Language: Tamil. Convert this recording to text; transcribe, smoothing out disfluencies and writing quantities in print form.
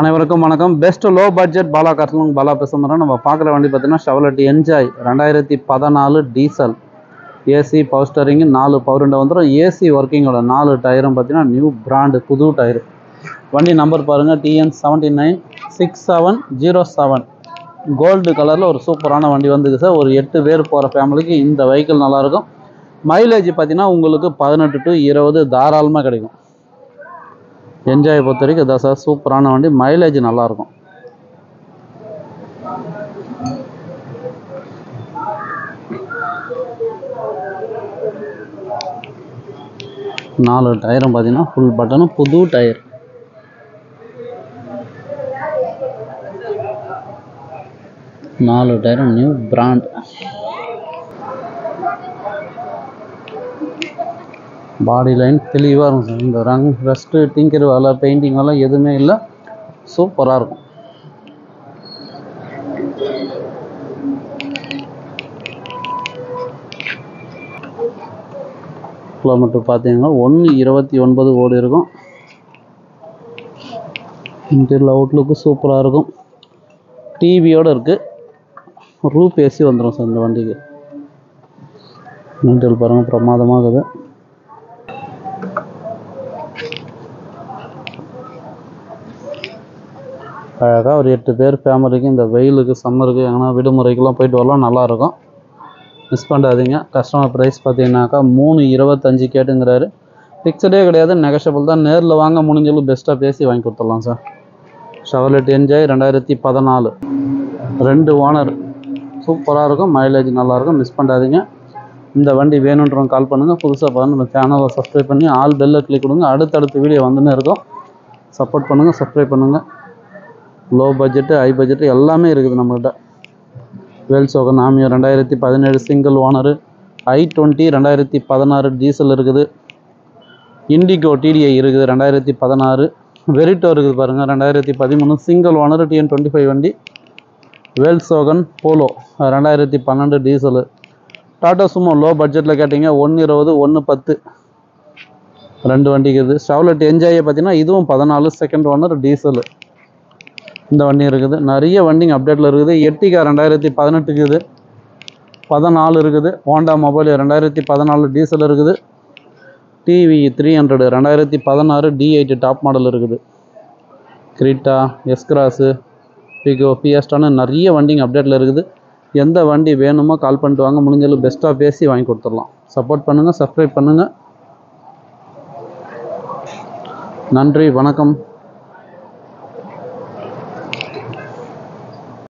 அனைவருக்கும் வணக்கம். பெஸ்ட் லோ பட்ஜெட் பாலா கார்ஸ்லாம் பாலா பேசுகிறோம். நம்ம பார்க்குற வண்டி பார்த்தீங்கன்னா Chevrolet Enjoy 2014 diesel, AC power steering 4 power window வந்துடும். ஏசி ஒர்க்கிங்கோட 4 டயரும் பார்த்தீங்கன்னா நியூ பிராண்டு புது டயரு. வண்டி நம்பர் பாருங்கள், TN796707. கோல்டு கலரில் ஒரு சூப்பரான வண்டி வந்துருக்கு சார். ஒரு 8 பேர் போகிற ஃபேமிலிக்கு இந்த வெஹிக்கிள் நல்லாயிருக்கும். மைலேஜ் பார்த்தீங்கன்னா உங்களுக்கு 18 to 20 தாராளமாக கிடைக்கும். என்ஜாய் பொறுத்த வரைக்கும் இதான் சார் சூப்பரான வண்டி, மைலேஜ் நல்லாயிருக்கும். நாலு டயரும் பார்த்தீங்கன்னா ஃபுல் பட்டனும் புது டயர். நாலு டயரும் நியூ பிராண்ட். பாடி லைன் தெளிவாக இருக்கும் சார். இந்த ரஸ்ட்டு டிங்கர் வேலை பெயிண்டிங் வேலை எதுவுமே இல்லை, சூப்பராக இருக்கும். கிலோமீட்டர் பார்த்தீங்கன்னா 129 ஓடி இருக்கும். இன்டீரியல் அவுட்லுக்கு சூப்பராக இருக்கும். டிவியோடு இருக்குது. ரூப் ஏசி வந்துடும் சார் இந்த வண்டிக்கு. இன்டீரியல் பாருங்கள் பிரமாதமாக இருக்குது. அழகாக ஒரு 8 பேர் ஃபேமிலிக்கு இந்த வெயிலுக்கு சம்மருக்கு எங்கன்னா விடுமுறைக்கெலாம் போயிட்டு வரலாம், நல்லாயிருக்கும். மிஸ் பண்ணாதீங்க. கஸ்டமர் ப்ரைஸ் பார்த்தீங்கன்னாக்கா 325 கேட்டுங்கிறாரு. ஃபிக்ஸடே கிடையாது, நெகஷபிள் தான். நேரில் வாங்க, முடிஞ்சளவு பெஸ்ட்டாக பேசி வாங்கி கொடுத்துடலாம் சார். ஷெவர்லெட் என்ஜாய் 2014, 2 ஓனர், சூப்பராக இருக்கும். மைலேஜ் நல்லாயிருக்கும். மிஸ் பண்ணாதீங்க. இந்த வண்டி வேணுன்றவங்க கால் பண்ணுங்கள். புதுசாக பாருங்கள், நம்ம சேனலை சப்ஸ்கிரைப் பண்ணி ஆல் பெல்லை கிளிக் கொடுங்க. அடுத்தடுத்த வீடியோ வந்துன்னு இருக்கும். சப்போர்ட் பண்ணுங்கள், சப்ஸ்கிரைப் பண்ணுங்கள். லோ பட்ஜெட்டு ஹை பட்ஜெட்டு எல்லாமே இருக்குது நம்மகிட்ட. வேல்சோகன் Ameo 2017 single owner. i20 2016 diesel இருக்குது. இண்டிகோ டிடிஐ இருக்குது 2016. வெரிட்டோ இருக்குது பாருங்கள் 2013 சிங்கிள் ஓனர் TN25 வண்டி. வேல்சோகன் polo 2012 diesel. Tata Sumo low பட்ஜெட்டில் கேட்டிங்க 120 110 2 வண்டிக்கு இருக்குது. ஷெவர்லெட் என்ஜாயை பார்த்தீங்கன்னா இதுவும் 14 செகண்ட் ஓனர் டீசலு. இந்த வண்டி இருக்குது. நிறைய வண்டிங்க அப்டேட்டில் இருக்குது. எர்டிகா 2018 இருக்குது. 14 இருக்குது. ஹோண்டா மொபைல் 2014 டீசல் இருக்குது. டிவி 300 2016 D8 டாப் மாடல் இருக்குது. கிரீட்டா, எஸ்கிராஸு, பிகோ, பிஎஸ்டான்னு நிறைய வண்டிங்க அப்டேட்டில் இருக்குது. எந்த வண்டி வேணுமோ கால் பண்ணிட்டு வாங்க. முடிஞ்சளவு பெஸ்ட்டாக பேசி வாங்கி கொடுத்துடலாம். சப்போர்ட் பண்ணுங்கள், சப்ஸ்கிரைப் பண்ணுங்கள். நன்றி, வணக்கம்.